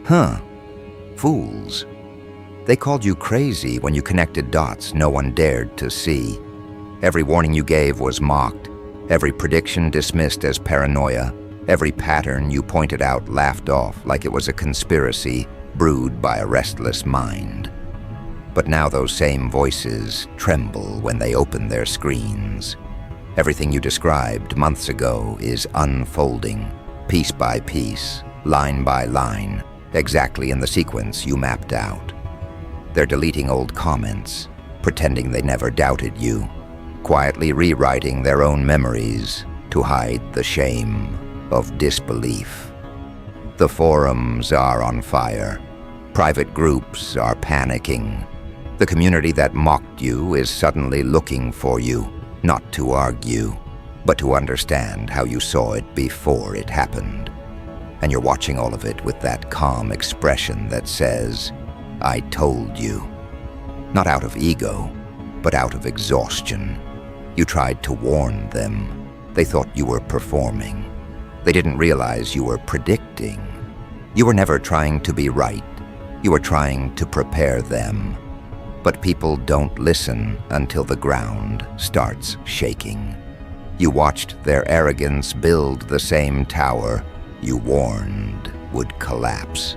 Huh. Fools. They called you crazy when you connected dots no one dared to see. Every warning you gave was mocked, every prediction dismissed as paranoia, every pattern you pointed out laughed off like it was a conspiracy brewed by a restless mind. But now those same voices tremble when they open their screens. Everything you described months ago is unfolding, piece by piece, line by line, exactly in the sequence you mapped out. They're deleting old comments, pretending they never doubted you, quietly rewriting their own memories to hide the shame of disbelief. The forums are on fire. Private groups are panicking. The community that mocked you is suddenly looking for you, not to argue, but to understand how you saw it before it happened. And you're watching all of it with that calm expression that says, "I told you." Not out of ego, but out of exhaustion. You tried to warn them. They thought you were performing. They didn't realize you were predicting. You were never trying to be right. You were trying to prepare them. But people don't listen until the ground starts shaking. You watched their arrogance build the same tower you warned would collapse.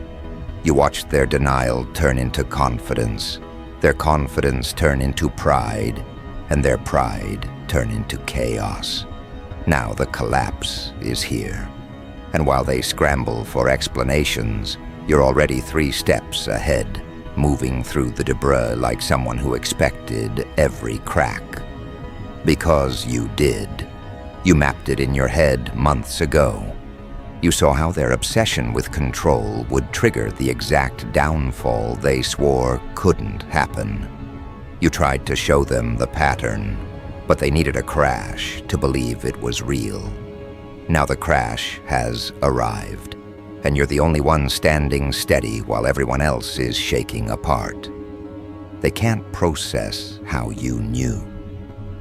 You watched their denial turn into confidence, their confidence turn into pride, and their pride turn into chaos. Now the collapse is here. And while they scramble for explanations, you're already 3 steps ahead, moving through the debris like someone who expected every crack. Because you did. You mapped it in your head months ago. You saw how their obsession with control would trigger the exact downfall they swore couldn't happen. You tried to show them the pattern, but they needed a crash to believe it was real. Now the crash has arrived, and you're the only one standing steady while everyone else is shaking apart. They can't process how you knew.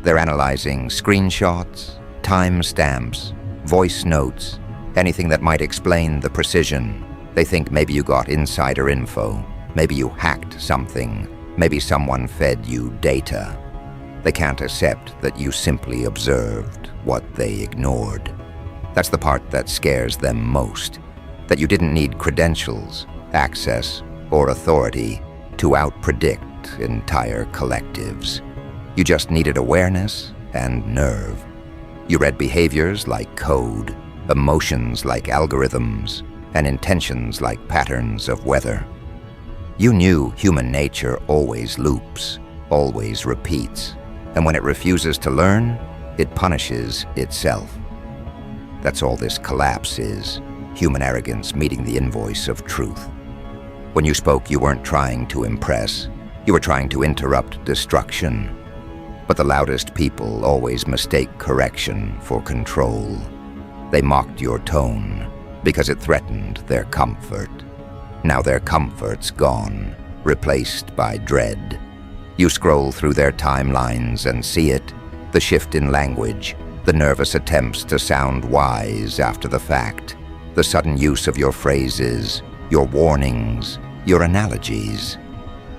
They're analyzing screenshots, timestamps, voice notes, anything that might explain the precision. They think maybe you got insider info, maybe you hacked something, maybe someone fed you data. They can't accept that you simply observed what they ignored. That's the part that scares them most, that you didn't need credentials, access, or authority to out-predict entire collectives. You just needed awareness and nerve. You read behaviors like code, emotions like algorithms, and intentions like patterns of weather. You knew human nature always loops, always repeats, and when it refuses to learn, it punishes itself. That's all this collapse is, human arrogance meeting the invoice of truth. When you spoke, you weren't trying to impress, you were trying to interrupt destruction. But the loudest people always mistake correction for control. They mocked your tone because it threatened their comfort. Now their comfort's gone, replaced by dread. You scroll through their timelines and see it, the shift in language, the nervous attempts to sound wise after the fact, the sudden use of your phrases, your warnings, your analogies.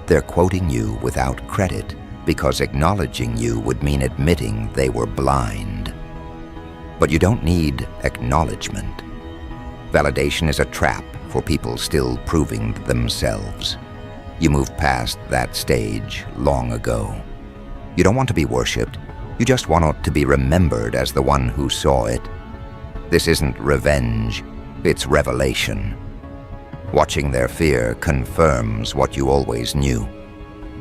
They're quoting you without credit because acknowledging you would mean admitting they were blind. But you don't need acknowledgement. Validation is a trap for people still proving themselves. You moved past that stage long ago. You don't want to be worshipped. You just want to be remembered as the one who saw it. This isn't revenge, it's revelation. Watching their fear confirms what you always knew.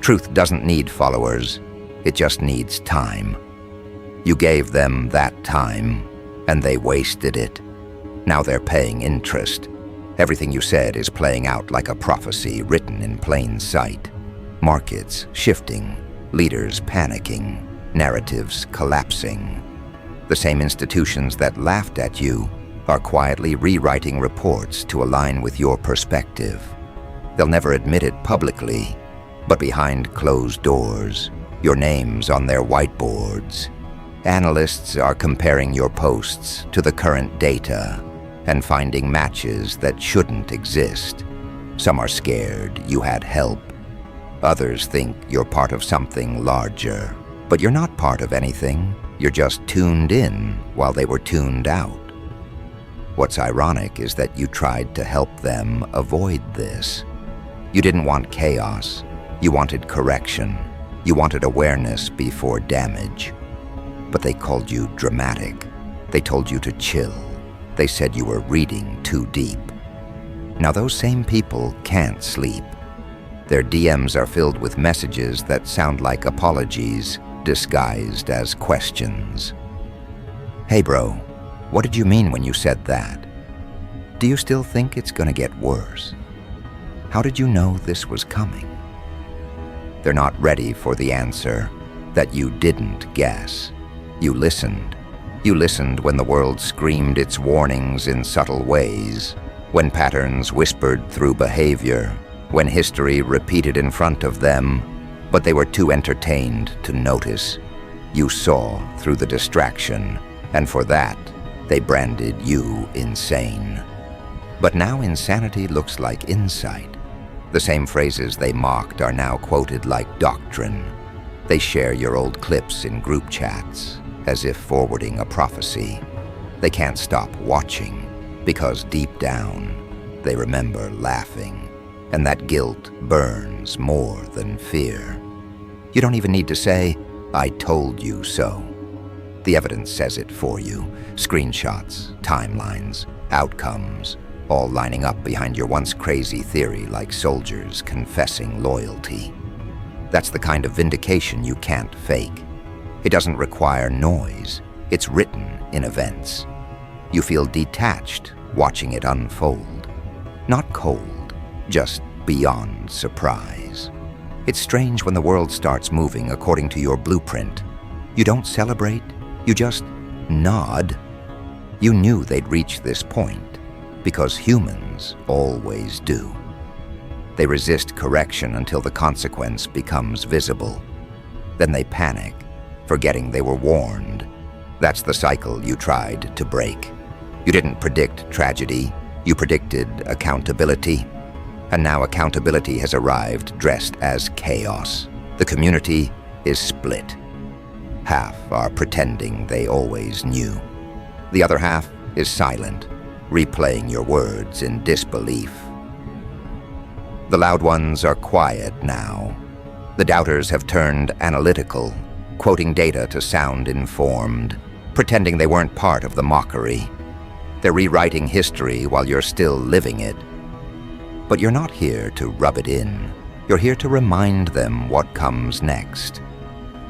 Truth doesn't need followers, it just needs time. You gave them that time, and they wasted it. Now they're paying interest. Everything you said is playing out like a prophecy written in plain sight. Markets shifting, leaders panicking, narratives collapsing. The same institutions that laughed at you are quietly rewriting reports to align with your perspective. They'll never admit it publicly, but behind closed doors, your name's on their whiteboards. Analysts are comparing your posts to the current data and finding matches that shouldn't exist. Some are scared you had help. Others think you're part of something larger. But you're not part of anything. You're just tuned in while they were tuned out. What's ironic is that you tried to help them avoid this. You didn't want chaos. You wanted correction. You wanted awareness before damage. But they called you dramatic. They told you to chill. They said you were reading too deep. Now those same people can't sleep. Their DMs are filled with messages that sound like apologies disguised as questions. Hey bro, what did you mean when you said that? Do you still think it's gonna get worse? How did you know this was coming? They're not ready for the answer that you didn't guess. You listened. You listened when the world screamed its warnings in subtle ways, when patterns whispered through behavior, when history repeated in front of them, but they were too entertained to notice. You saw through the distraction, and for that, they branded you insane. But now insanity looks like insight. The same phrases they mocked are now quoted like doctrine. They share your old clips in group chats, as if forwarding a prophecy. They can't stop watching, because deep down, they remember laughing. And that guilt burns more than fear. You don't even need to say, "I told you so." The evidence says it for you. Screenshots, timelines, outcomes, all lining up behind your once crazy theory like soldiers confessing loyalty. That's the kind of vindication you can't fake. It doesn't require noise. It's written in events. You feel detached watching it unfold. Not cold, just beyond surprise. It's strange when the world starts moving according to your blueprint. You don't celebrate, you just nod. You knew they'd reach this point, because humans always do. They resist correction until the consequence becomes visible. Then they panic, forgetting they were warned. That's the cycle you tried to break. You didn't predict tragedy, you predicted accountability. And now accountability has arrived dressed as chaos. The community is split. Half are pretending they always knew. The other half is silent, replaying your words in disbelief. The loud ones are quiet now. The doubters have turned analytical, quoting data to sound informed, pretending they weren't part of the mockery. They're rewriting history while you're still living it. But you're not here to rub it in. You're here to remind them what comes next.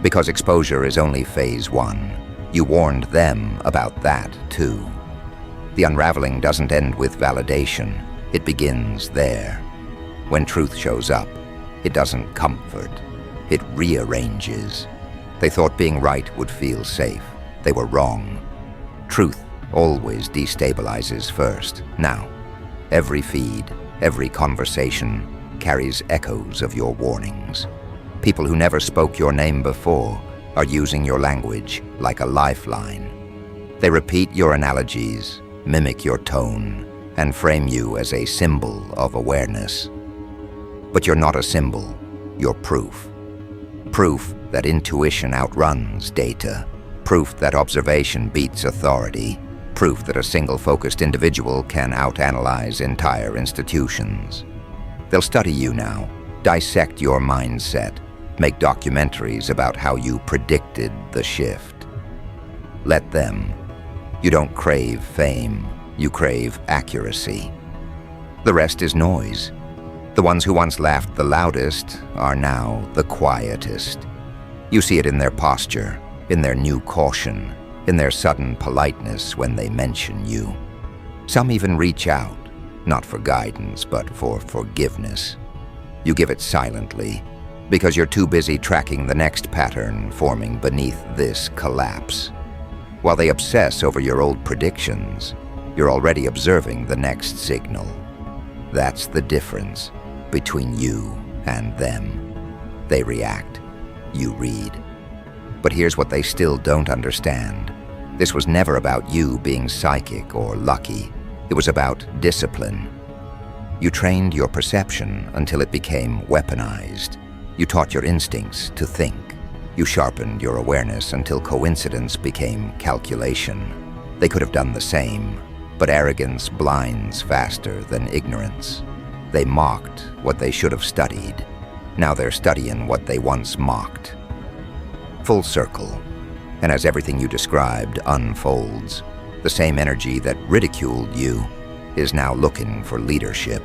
Because exposure is only phase one. You warned them about that too. The unraveling doesn't end with validation. It begins there. When truth shows up, it doesn't comfort. It rearranges. They thought being right would feel safe. They were wrong. Truth always destabilizes first. Now, every feed, every conversation carries echoes of your warnings. People who never spoke your name before are using your language like a lifeline. They repeat your analogies, mimic your tone, and frame you as a symbol of awareness. But you're not a symbol, you're proof. Proof that intuition outruns data. Proof that observation beats authority. Proof that a single-focused individual can out-analyze entire institutions. They'll study you now, dissect your mindset, make documentaries about how you predicted the shift. Let them. You don't crave fame, you crave accuracy. The rest is noise. The ones who once laughed the loudest are now the quietest. You see it in their posture, in their new caution, in their sudden politeness when they mention you. Some even reach out, not for guidance, but for forgiveness. You give it silently, because you're too busy tracking the next pattern forming beneath this collapse. While they obsess over your old predictions, you're already observing the next signal. That's the difference between you and them. They react, you read. But here's what they still don't understand. This was never about you being psychic or lucky. It was about discipline. You trained your perception until it became weaponized. You taught your instincts to think. You sharpened your awareness until coincidence became calculation. They could have done the same, but arrogance blinds faster than ignorance. They mocked what they should have studied. Now they're studying what they once mocked. Full circle. And as everything you described unfolds, the same energy that ridiculed you is now looking for leadership.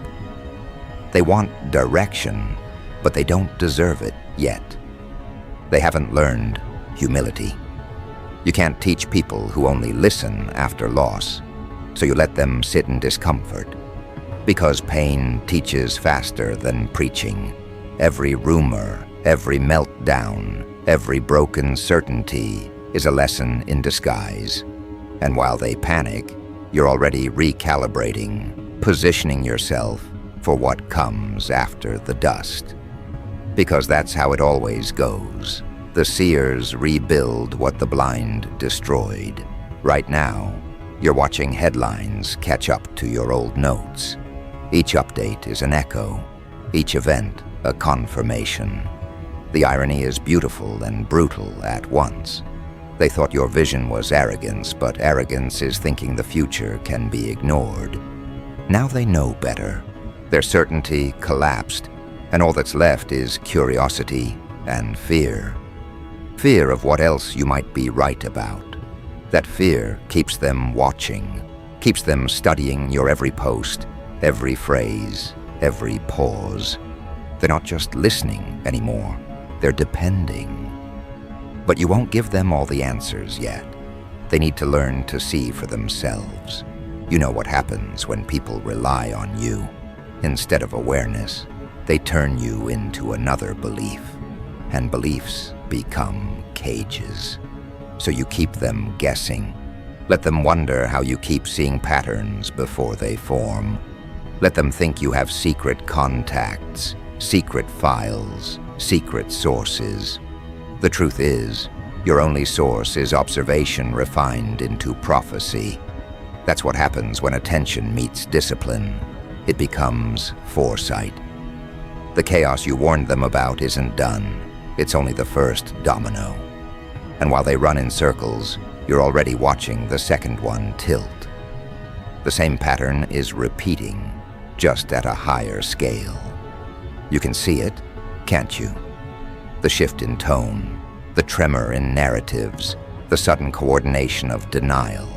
They want direction, but they don't deserve it yet. They haven't learned humility. You can't teach people who only listen after loss, so you let them sit in discomfort. Because pain teaches faster than preaching. Every rumor, every meltdown, every broken certainty is a lesson in disguise. And while they panic, you're already recalibrating, positioning yourself for what comes after the dust. Because that's how it always goes. The seers rebuild what the blind destroyed. Right now, you're watching headlines catch up to your old notes. Each update is an echo, each event a confirmation. The irony is beautiful and brutal at once. They thought your vision was arrogance, but arrogance is thinking the future can be ignored. Now they know better. Their certainty collapsed, and all that's left is curiosity and fear. Fear of what else you might be right about. That fear keeps them watching, keeps them studying your every post, every phrase, every pause. They're not just listening anymore, they're depending. But you won't give them all the answers yet. They need to learn to see for themselves. You know what happens when people rely on you. Instead of awareness, they turn you into another belief, and beliefs become cages. So you keep them guessing. Let them wonder how you keep seeing patterns before they form. Let them think you have secret contacts, secret files, secret sources. The truth is, your only source is observation refined into prophecy. That's what happens when attention meets discipline. It becomes foresight. The chaos you warned them about isn't done. It's only the first domino. And while they run in circles, you're already watching the second one tilt. The same pattern is repeating, just at a higher scale. You can see it, can't you? The shift in tone, the tremor in narratives, the sudden coordination of denial.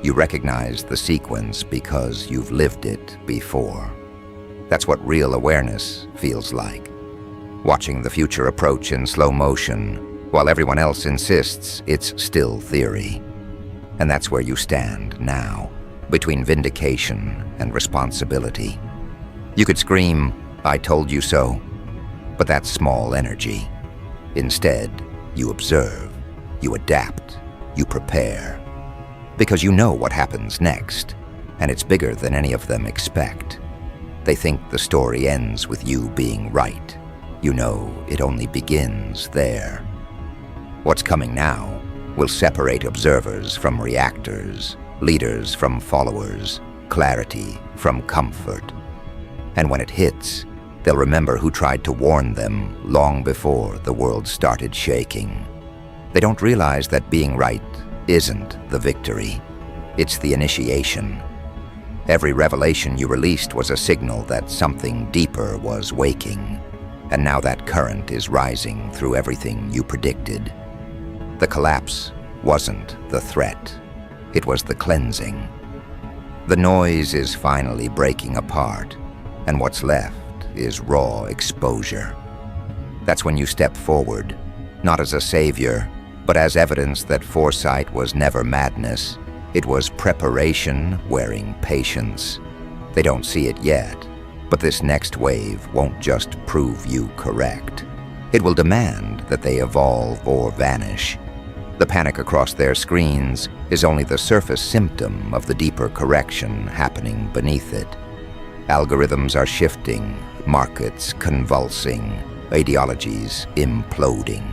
You recognize the sequence because you've lived it before. That's what real awareness feels like. Watching the future approach in slow motion, while everyone else insists it's still theory. And that's where you stand now, between vindication and responsibility. You could scream, "I told you so," but that's small energy. Instead, you observe, you adapt, you prepare. Because you know what happens next, and it's bigger than any of them expect. They think the story ends with you being right. You know it only begins there. What's coming now will separate observers from reactors, leaders from followers, clarity from comfort. And when it hits, they'll remember who tried to warn them long before the world started shaking. They don't realize that being right isn't the victory. It's the initiation. Every revelation you released was a signal that something deeper was waking, and now that current is rising through everything you predicted. The collapse wasn't the threat. It was the cleansing. The noise is finally breaking apart, and what's left is raw exposure. That's when you step forward, not as a savior, but as evidence that foresight was never madness. It was preparation wearing patience. They don't see it yet, but this next wave won't just prove you correct. It will demand that they evolve or vanish. The panic across their screens is only the surface symptom of the deeper correction happening beneath it. Algorithms are shifting, markets convulsing, ideologies imploding.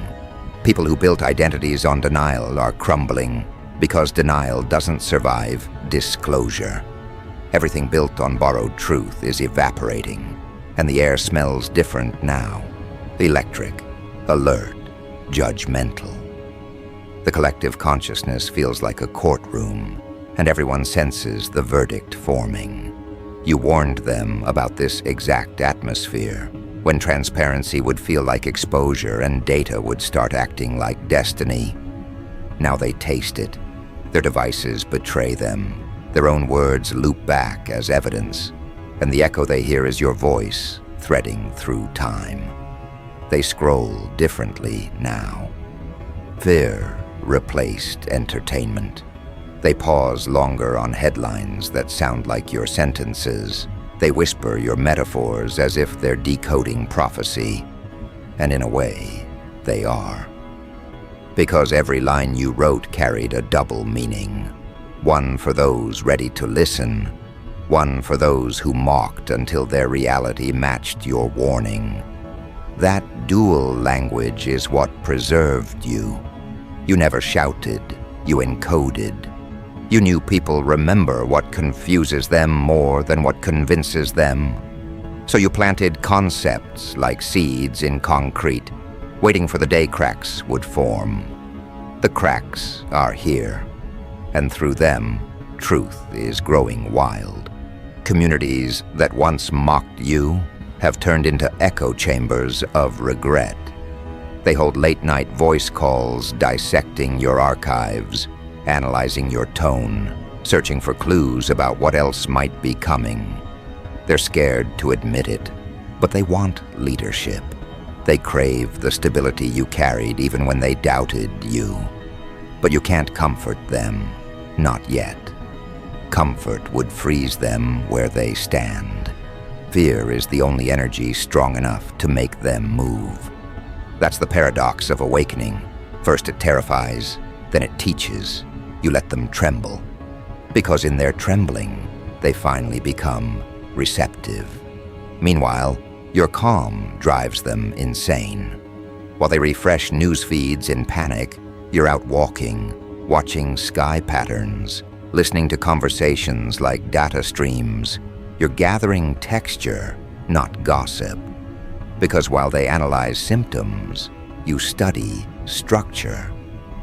People who built identities on denial are crumbling because denial doesn't survive disclosure. Everything built on borrowed truth is evaporating, and the air smells different now. Electric, alert, judgmental. The collective consciousness feels like a courtroom, and everyone senses the verdict forming. You warned them about this exact atmosphere, when transparency would feel like exposure and data would start acting like destiny. Now they taste it. Their devices betray them. Their own words loop back as evidence, and the echo they hear is your voice threading through time. They scroll differently now. Fear replaced entertainment. They pause longer on headlines that sound like your sentences. They whisper your metaphors as if they're decoding prophecy. And in a way, they are. Because every line you wrote carried a double meaning. One for those ready to listen, one for those who mocked until their reality matched your warning. That dual language is what preserved you. You never shouted, you encoded. You knew people remember what confuses them more than what convinces them. So you planted concepts like seeds in concrete, waiting for the day cracks would form. The cracks are here, and through them, truth is growing wild. Communities that once mocked you have turned into echo chambers of regret. They hold late-night voice calls dissecting your archives, analyzing your tone, searching for clues about what else might be coming. They're scared to admit it, but they want leadership. They crave the stability you carried even when they doubted you. But you can't comfort them, not yet. Comfort would freeze them where they stand. Fear is the only energy strong enough to make them move. That's the paradox of awakening. First it terrifies, then it teaches. You let them tremble. Because in their trembling, they finally become receptive. Meanwhile, your calm drives them insane. While they refresh news feeds in panic, you're out walking, watching sky patterns, listening to conversations like data streams. You're gathering texture, not gossip. Because while they analyze symptoms, you study structure.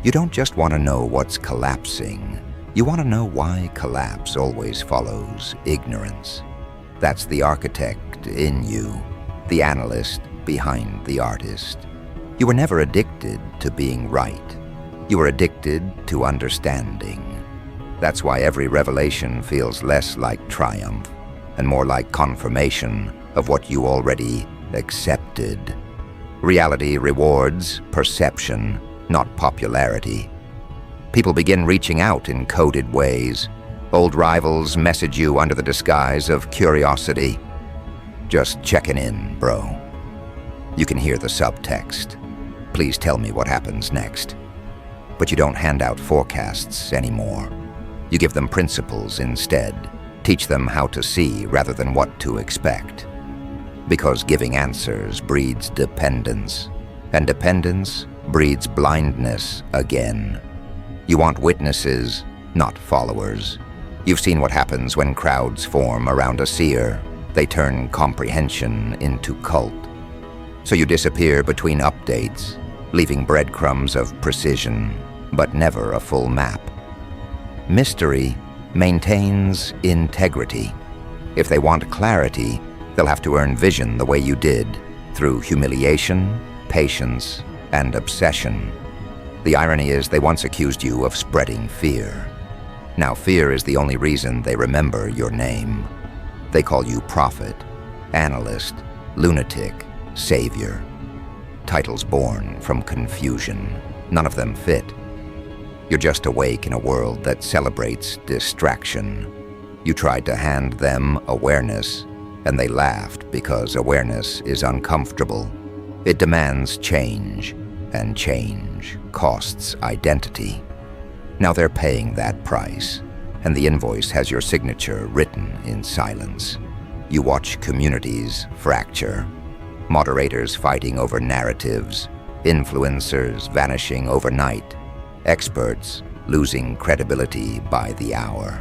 You don't just want to know what's collapsing. You want to know why collapse always follows ignorance. That's the architect in you, the analyst behind the artist. You were never addicted to being right. You were addicted to understanding. That's why every revelation feels less like triumph and more like confirmation of what you already accepted. Reality rewards perception, not popularity. People begin reaching out in coded ways. Old rivals message you under the disguise of curiosity. Just checking in, bro. You can hear the subtext. Please tell me what happens next. But you don't hand out forecasts anymore. You give them principles instead. Teach them how to see rather than what to expect. Because giving answers breeds dependence, and dependence breeds blindness again. You want witnesses, not followers. You've seen what happens when crowds form around a seer. They turn comprehension into cult. So you disappear between updates, leaving breadcrumbs of precision, but never a full map. Mystery maintains integrity. If they want clarity, they'll have to earn vision the way you did, through humiliation, patience, and obsession. The irony is they once accused you of spreading fear. Now fear is the only reason they remember your name. They call you prophet, analyst, lunatic, savior. Titles born from confusion. None of them fit. You're just awake in a world that celebrates distraction. You tried to hand them awareness, and they laughed because awareness is uncomfortable. It demands change, and change costs identity. Now they're paying that price, and the invoice has your signature written in silence. You watch communities fracture, moderators fighting over narratives, influencers vanishing overnight, experts losing credibility by the hour.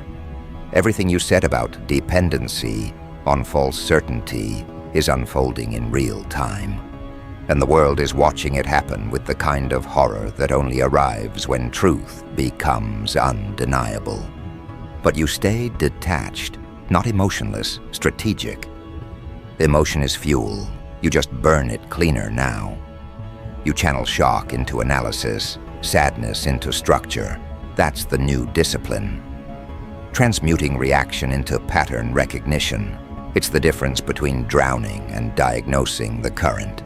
Everything you said about dependency on false certainty is unfolding in real time. And the world is watching it happen with the kind of horror that only arrives when truth becomes undeniable. But you stay detached, not emotionless, strategic. Emotion is fuel. You just burn it cleaner now. You channel shock into analysis, sadness into structure. That's the new discipline. Transmuting reaction into pattern recognition. It's the difference between drowning and diagnosing the current.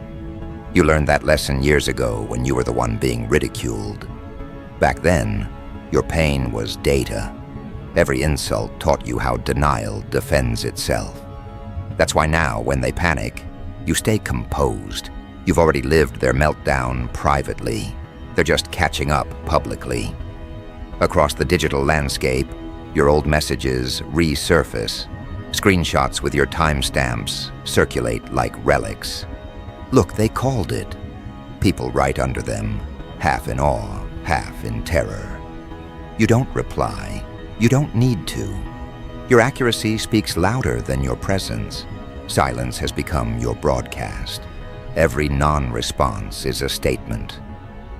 You learned that lesson years ago when you were the one being ridiculed. Back then, your pain was data. Every insult taught you how denial defends itself. That's why now, when they panic, you stay composed. You've already lived their meltdown privately. They're just catching up publicly. Across the digital landscape, your old messages resurface. Screenshots with your timestamps circulate like relics. Look, they called it. People write under them, half in awe, half in terror. You don't reply. You don't need to. Your accuracy speaks louder than your presence. Silence has become your broadcast. Every non-response is a statement.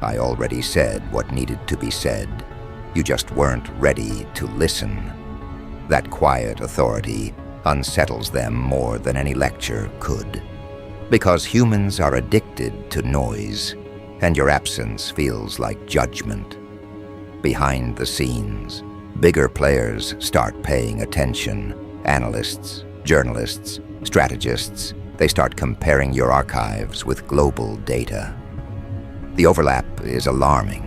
I already said what needed to be said. You just weren't ready to listen. That quiet authority unsettles them more than any lecture could. Because humans are addicted to noise, and your absence feels like judgment. Behind the scenes, bigger players start paying attention. Analysts, journalists, strategists, they start comparing your archives with global data. The overlap is alarming.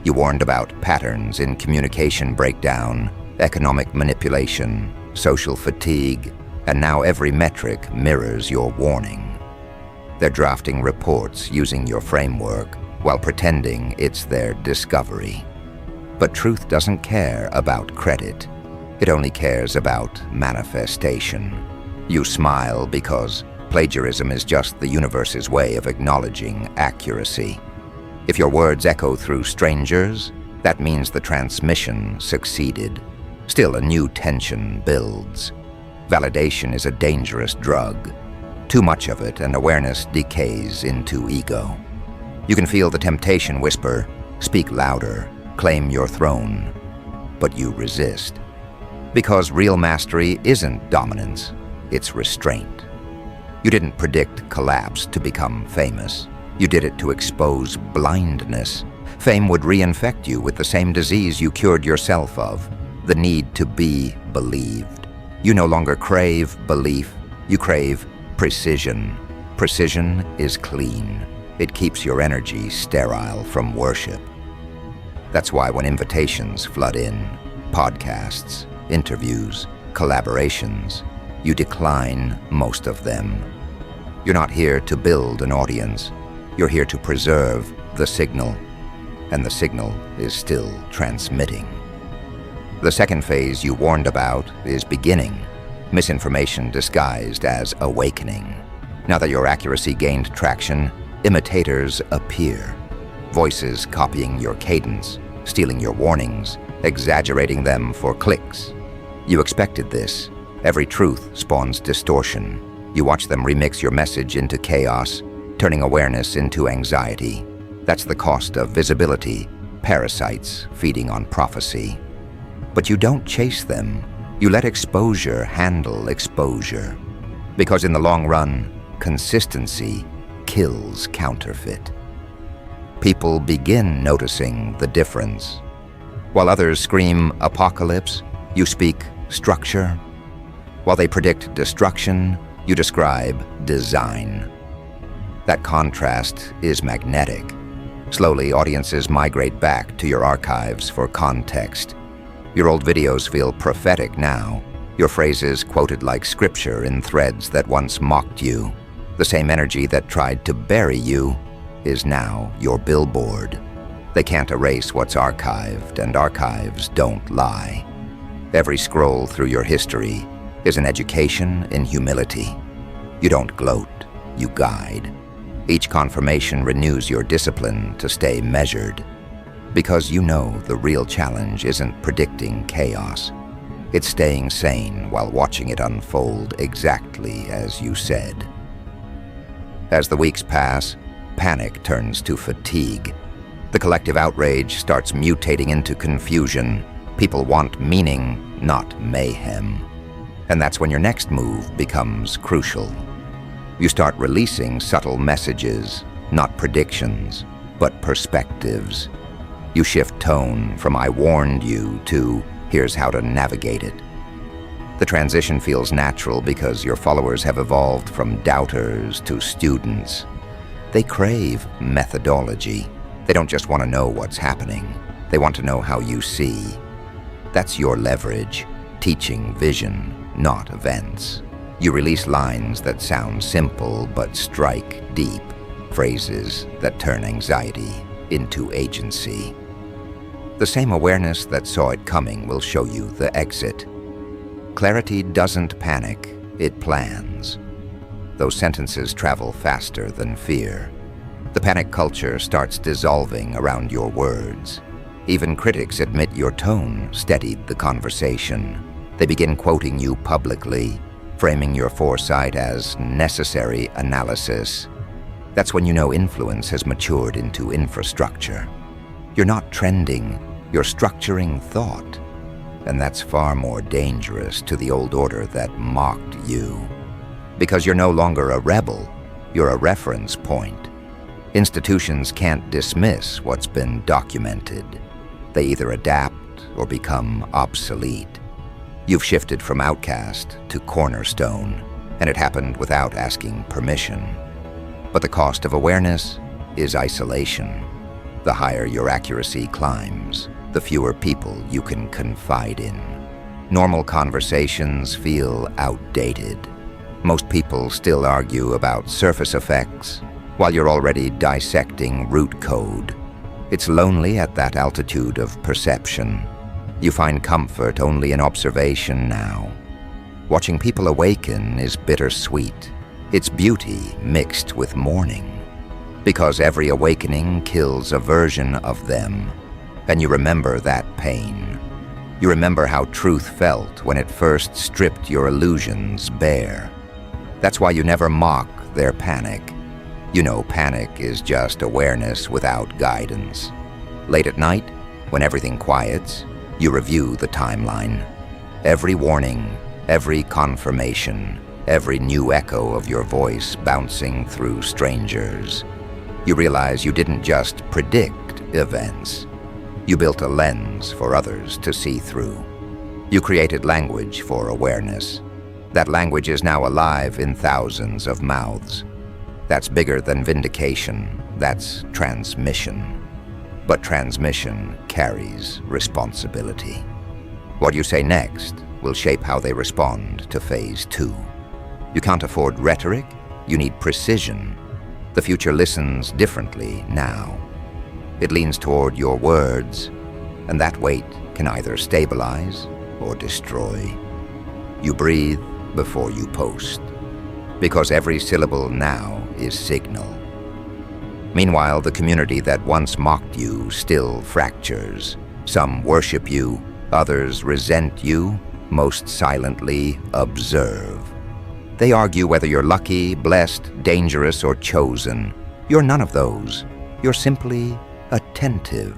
You warned about patterns in communication breakdown, economic manipulation, social fatigue, and now every metric mirrors your warning. They're drafting reports using your framework while pretending it's their discovery. But truth doesn't care about credit. It only cares about manifestation. You smile because plagiarism is just the universe's way of acknowledging accuracy. If your words echo through strangers, that means the transmission succeeded. Still, a new tension builds. Validation is a dangerous drug. Too much of it and awareness decays into ego. You can feel the temptation whisper, speak louder, claim your throne, but you resist. Because real mastery isn't dominance, it's restraint. You didn't predict collapse to become famous. You did it to expose blindness. Fame would reinfect you with the same disease you cured yourself of, the need to be believed. You no longer crave belief, you crave precision. Precision is clean. It keeps your energy sterile from worship. That's why when invitations flood in, podcasts, interviews, collaborations, you decline most of them. You're not here to build an audience. You're here to preserve the signal, and the signal is still transmitting. The second phase you warned about is beginning. Misinformation disguised as awakening. Now that your accuracy gained traction, imitators appear. Voices copying your cadence, stealing your warnings, exaggerating them for clicks. You expected this. Every truth spawns distortion. You watch them remix your message into chaos, turning awareness into anxiety. That's the cost of visibility, parasites feeding on prophecy. But you don't chase them. You let exposure handle exposure. Because in the long run, consistency kills counterfeit. People begin noticing the difference. While others scream apocalypse, you speak structure. While they predict destruction, you describe design. That contrast is magnetic. Slowly, audiences migrate back to your archives for context. Your old videos feel prophetic now. Your phrases quoted like scripture in threads that once mocked you. The same energy that tried to bury you is now your billboard. They can't erase what's archived, and archives don't lie. Every scroll through your history is an education in humility. You don't gloat, you guide. Each confirmation renews your discipline to stay measured. Because you know the real challenge isn't predicting chaos. It's staying sane while watching it unfold exactly as you said. As the weeks pass, panic turns to fatigue. The collective outrage starts mutating into confusion. People want meaning, not mayhem. And that's when your next move becomes crucial. You start releasing subtle messages, not predictions, but perspectives. You shift tone from "I warned you" to "here's how to navigate it." The transition feels natural because your followers have evolved from doubters to students. They crave methodology. They don't just want to know what's happening. They want to know how you see. That's your leverage, teaching vision, not events. You release lines that sound simple but strike deep, phrases that turn anxiety into agency. The same awareness that saw it coming will show you the exit. Clarity doesn't panic, it plans. Those sentences travel faster than fear. The panic culture starts dissolving around your words. Even critics admit your tone steadied the conversation. They begin quoting you publicly, framing your foresight as necessary analysis. That's when you know influence has matured into infrastructure. You're not trending, you're structuring thought. And that's far more dangerous to the old order that mocked you. Because you're no longer a rebel, you're a reference point. Institutions can't dismiss what's been documented. They either adapt or become obsolete. You've shifted from outcast to cornerstone, and it happened without asking permission. But the cost of awareness is isolation. The higher your accuracy climbs, the fewer people you can confide in. Normal conversations feel outdated. Most people still argue about surface effects, while you're already dissecting root code. It's lonely at that altitude of perception. You find comfort only in observation now. Watching people awaken is bittersweet. It's beauty mixed with mourning. Because every awakening kills a version of them. And you remember that pain. You remember how truth felt when it first stripped your illusions bare. That's why you never mock their panic. You know panic is just awareness without guidance. Late at night, when everything quiets, you review the timeline. Every warning, every confirmation, every new echo of your voice bouncing through strangers. You realize you didn't just predict events. You built a lens for others to see through. You created language for awareness. That language is now alive in thousands of mouths. That's bigger than vindication. That's transmission. But transmission carries responsibility. What you say next will shape how they respond to phase 2. You can't afford rhetoric, you need precision. The future listens differently now. It leans toward your words, and that weight can either stabilize or destroy. You breathe before you post, because every syllable now is signal. Meanwhile, the community that once mocked you still fractures. Some worship you, others resent you, most silently observe. They argue whether you're lucky, blessed, dangerous, or chosen. You're none of those. You're simply attentive.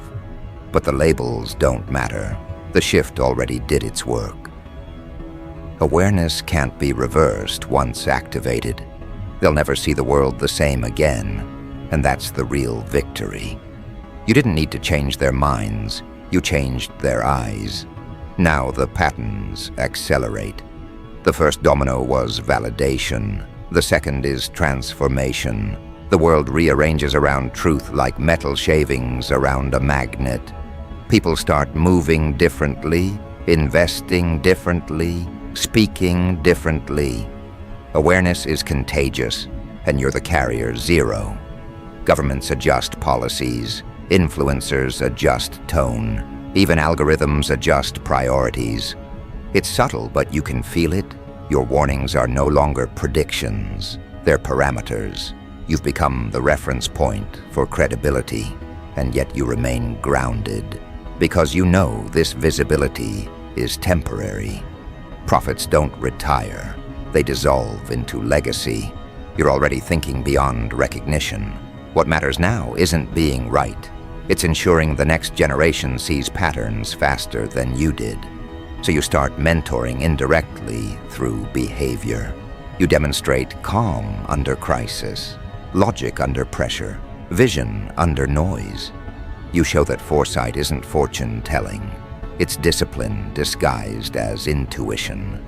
But the labels don't matter. The shift already did its work. Awareness can't be reversed once activated. They'll never see the world the same again, and that's the real victory. You didn't need to change their minds, you changed their eyes. Now the patterns accelerate. The first domino was validation. The second is transformation. The world rearranges around truth like metal shavings around a magnet. People start moving differently, investing differently, speaking differently. Awareness is contagious, and you're the carrier zero. Governments adjust policies, influencers adjust tone, even algorithms adjust priorities. It's subtle, but you can feel it. Your warnings are no longer predictions, they're parameters. You've become the reference point for credibility, and yet you remain grounded, because you know this visibility is temporary. Prophets don't retire. They dissolve into legacy. You're already thinking beyond recognition. What matters now isn't being right. It's ensuring the next generation sees patterns faster than you did. So you start mentoring indirectly through behavior. You demonstrate calm under crisis, logic under pressure, vision under noise. You show that foresight isn't fortune-telling. It's discipline disguised as intuition.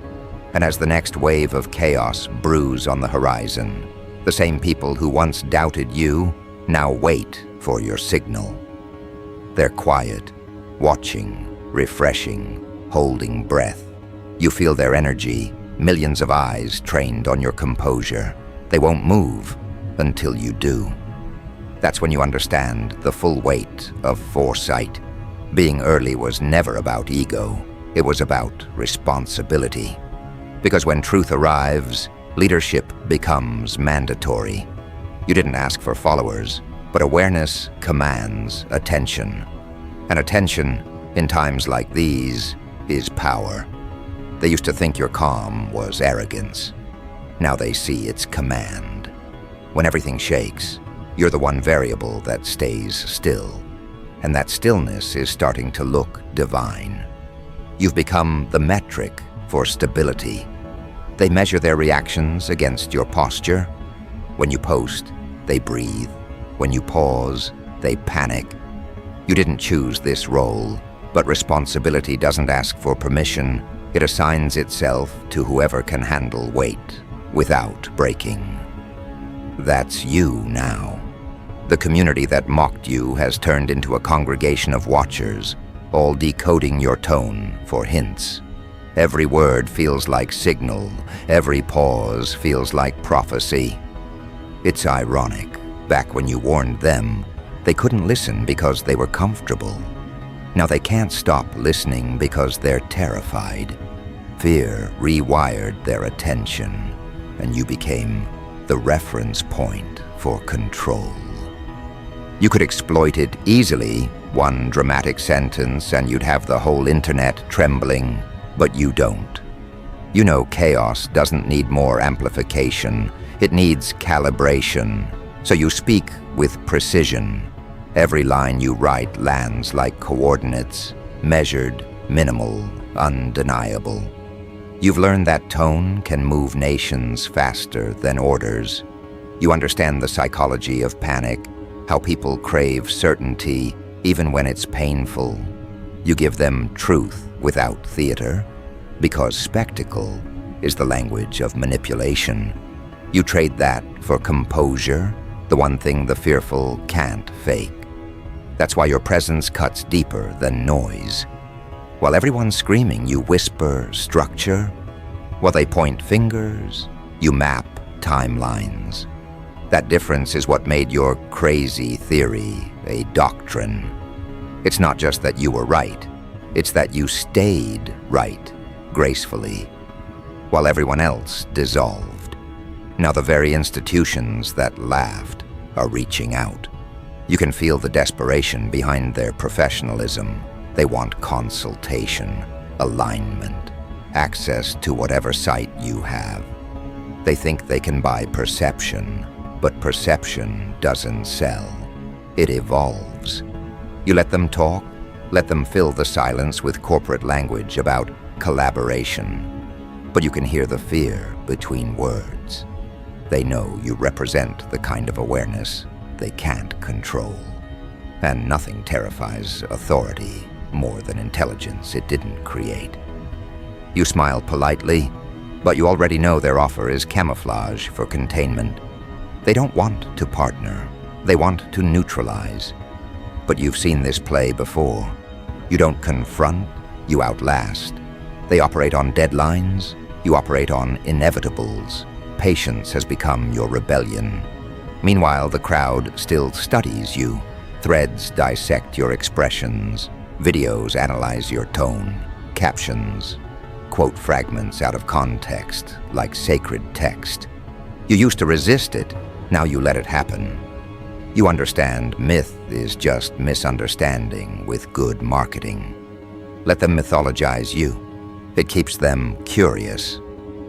And as the next wave of chaos brews on the horizon, the same people who once doubted you now wait for your signal. They're quiet, watching, refreshing, holding breath. You feel their energy, millions of eyes trained on your composure. They won't move until you do. That's when you understand the full weight of foresight. Being early was never about ego. It was about responsibility. Because when truth arrives, leadership becomes mandatory. You didn't ask for followers, but awareness commands attention. And attention, in times like these, is power. They used to think your calm was arrogance. Now they see it's command. When everything shakes, you're the one variable that stays still. And that stillness is starting to look divine. You've become the metric for stability. They measure their reactions against your posture. When you post, they breathe. When you pause, they panic. You didn't choose this role, but responsibility doesn't ask for permission. It assigns itself to whoever can handle weight without breaking. That's you now. The community that mocked you has turned into a congregation of watchers, all decoding your tone for hints. Every word feels like signal. Every pause feels like prophecy. It's ironic. Back when you warned them, they couldn't listen because they were comfortable. Now they can't stop listening because they're terrified. Fear rewired their attention, and you became the reference point for control. You could exploit it easily, one dramatic sentence, and you'd have the whole internet trembling, but you don't. You know chaos doesn't need more amplification. It needs calibration. So you speak with precision. Every line you write lands like coordinates, measured, minimal, undeniable. You've learned that tone can move nations faster than orders. You understand the psychology of panic, how people crave certainty even when it's painful. You give them truth without theater, because spectacle is the language of manipulation. You trade that for composure, the one thing the fearful can't fake. That's why your presence cuts deeper than noise. While everyone's screaming, you whisper structure. While they point fingers, you map timelines. That difference is what made your crazy theory a doctrine. It's not just that you were right, it's that you stayed right, gracefully, while everyone else dissolved. Now the very institutions that laughed are reaching out. You can feel the desperation behind their professionalism. They want consultation, alignment, access to whatever sight you have. They think they can buy perception, but perception doesn't sell. It evolves. You let them talk, let them fill the silence with corporate language about collaboration. But you can hear the fear between words. They know you represent the kind of awareness they can't control. And nothing terrifies authority more than intelligence it didn't create. You smile politely, but you already know their offer is camouflage for containment. They don't want to partner. They want to neutralize. But you've seen this play before. You don't confront, you outlast. They operate on deadlines, you operate on inevitables. Patience has become your rebellion. Meanwhile, the crowd still studies you. Threads dissect your expressions. Videos analyze your tone. Captions quote fragments out of context, like sacred text. You used to resist it, now you let it happen. You understand myth is just misunderstanding with good marketing. Let them mythologize you. It keeps them curious.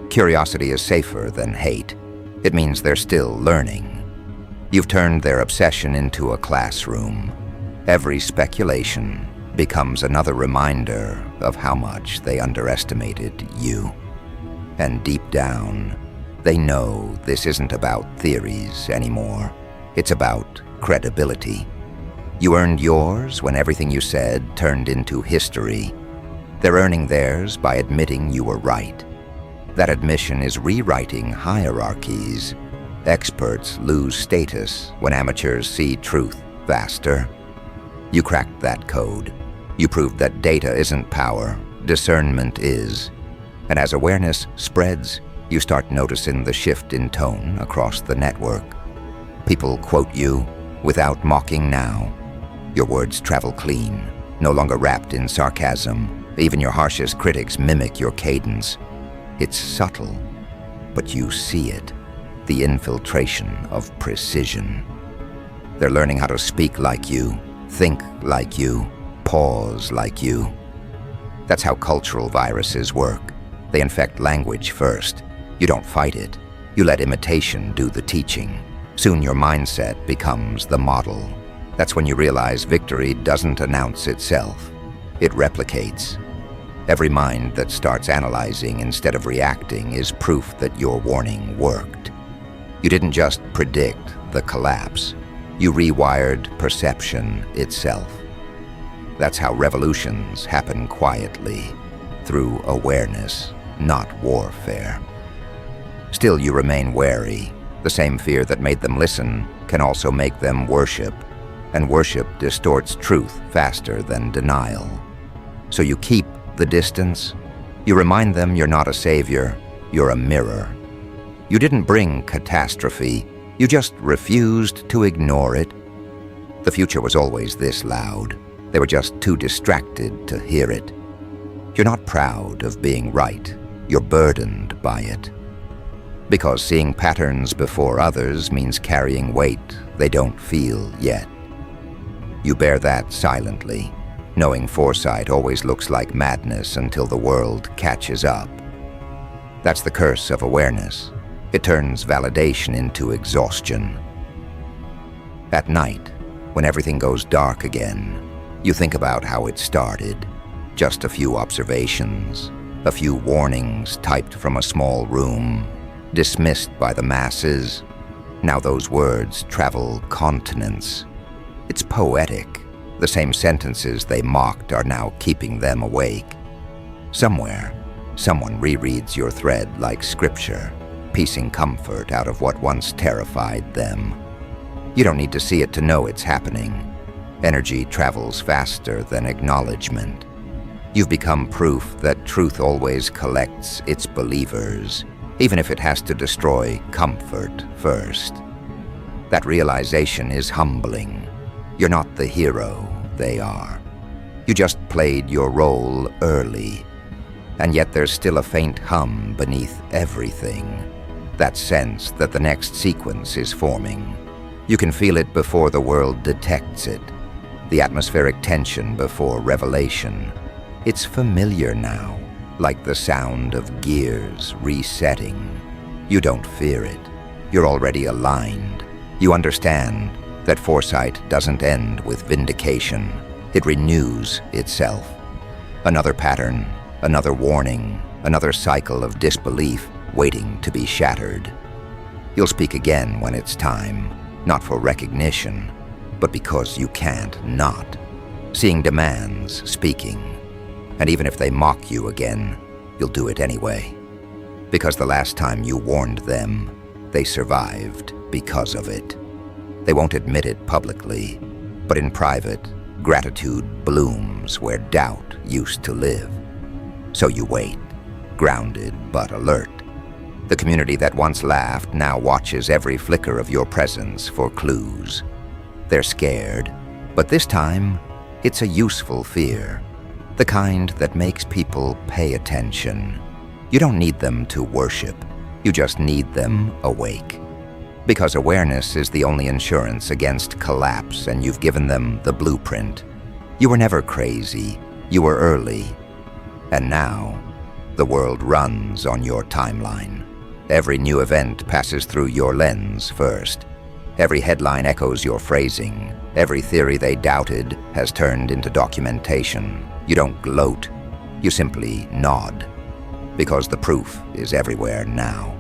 Curiosity is safer than hate. It means they're still learning. You've turned their obsession into a classroom. Every speculation becomes another reminder of how much they underestimated you. And deep down, they know this isn't about theories anymore. It's about credibility. You earned yours when everything you said turned into history. They're earning theirs by admitting you were right. That admission is rewriting hierarchies. Experts lose status when amateurs see truth faster. You cracked that code. You proved that data isn't power, discernment is. And as awareness spreads, you start noticing the shift in tone across the network. People quote you without mocking now. Your words travel clean, no longer wrapped in sarcasm. Even your harshest critics mimic your cadence. It's subtle, but you see it. The infiltration of precision. They're learning how to speak like you, think like you, pause like you. That's how cultural viruses work. They infect language first. You don't fight it. You let imitation do the teaching. Soon your mindset becomes the model. That's when you realize victory doesn't announce itself. It replicates. Every mind that starts analyzing instead of reacting is proof that your warning worked. You didn't just predict the collapse. You rewired perception itself. That's how revolutions happen quietly, through awareness, not warfare. Still, you remain wary. The same fear that made them listen can also make them worship, and worship distorts truth faster than denial. So you keep the distance. You remind them you're not a savior, you're a mirror. You didn't bring catastrophe, you just refused to ignore it. The future was always this loud. They were just too distracted to hear it. You're not proud of being right, you're burdened by it. Because seeing patterns before others means carrying weight they don't feel yet. You bear that silently, knowing foresight always looks like madness until the world catches up. That's the curse of awareness. It turns validation into exhaustion. At night, when everything goes dark again, you think about how it started. Just a few observations, a few warnings typed from a small room, dismissed by the masses. Now those words travel continents. It's poetic. The same sentences they mocked are now keeping them awake. Somewhere, someone rereads your thread like scripture, piecing comfort out of what once terrified them. You don't need to see it to know it's happening. Energy travels faster than acknowledgement. You've become proof that truth always collects its believers, even if it has to destroy comfort first. That realization is humbling. You're not the hero they are. You just played your role early, and yet there's still a faint hum beneath everything. That sense that the next sequence is forming. You can feel it before the world detects it. The atmospheric tension before revelation. It's familiar now, like the sound of gears resetting. You don't fear it. You're already aligned. You understand that foresight doesn't end with vindication. It renews itself. Another pattern, another warning, another cycle of disbelief waiting to be shattered. You'll speak again when it's time, not for recognition, but because you can't not. Seeing demands speaking. And even if they mock you again, you'll do it anyway. Because the last time you warned them, they survived because of it. They won't admit it publicly, but in private, gratitude blooms where doubt used to live. So you wait, grounded but alert. The community that once laughed now watches every flicker of your presence for clues. They're scared, but this time, it's a useful fear. The kind that makes people pay attention. You don't need them to worship. You just need them awake. Because awareness is the only insurance against collapse, and you've given them the blueprint. You were never crazy. You were early. And now, The world runs on your timeline. Every new event passes through your lens first. Every headline echoes your phrasing. Every theory they doubted has turned into documentation. You don't gloat, you simply nod, because the proof is everywhere now.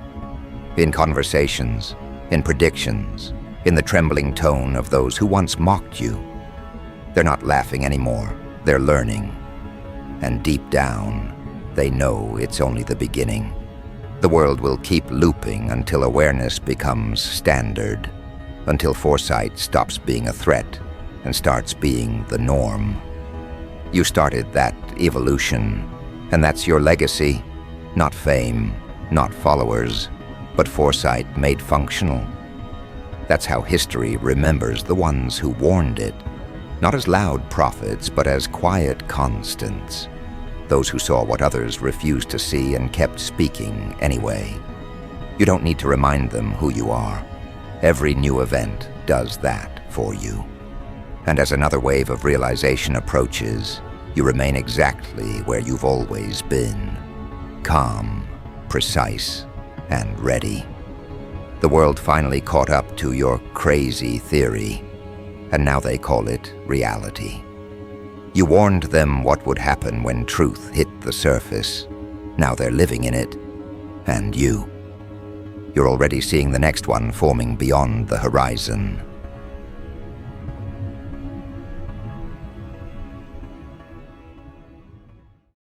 In conversations, in predictions, in the trembling tone of those who once mocked you. They're not laughing anymore, they're learning. And deep down, they know it's only the beginning. The world will keep looping until awareness becomes standard, until foresight stops being a threat and starts being the norm. You started that evolution, and that's your legacy. Not fame, not followers, but foresight made functional. That's how history remembers the ones who warned it, not as loud prophets, but as quiet constants. Those who saw what others refused to see and kept speaking anyway. You don't need to remind them who you are. Every new event does that for you. And as another wave of realization approaches, you remain exactly where you've always been. Calm, precise, and ready. The world finally caught up to your crazy theory, and now they call it reality. You warned them what would happen when truth hit the surface. Now they're living in it, and you're already seeing the next one forming beyond the horizon.